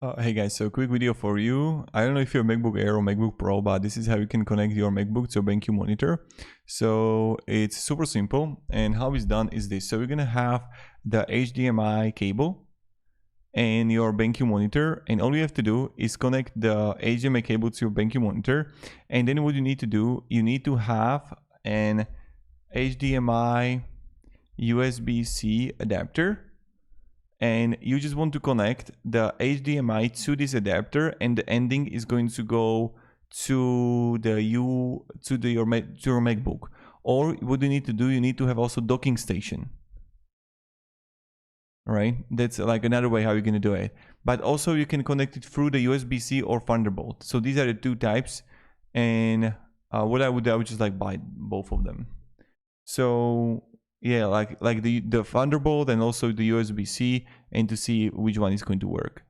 Hey guys, so quick video for you. I don't know if you're a MacBook Air or MacBook Pro, but this is how you can connect your MacBook to a BenQ monitor. So it's super simple, and how it's done is this. So you're gonna have the HDMI cable and your BenQ monitor, and all you have to do is connect the HDMI cable to your BenQ monitor, and then what you need to do, you need to have an HDMI USB-C adapter, and you just want to connect the HDMI to this adapter, and the ending is going to go to your MacBook. Or what you need to do, you need to have also docking station. All right, that's like another way how you're going to do it. But also you can connect it through the USB-C or Thunderbolt. So these are the two types, and what I would just like buy both of them. So yeah, like the Thunderbolt and also the USB-C, and to see which one is going to work.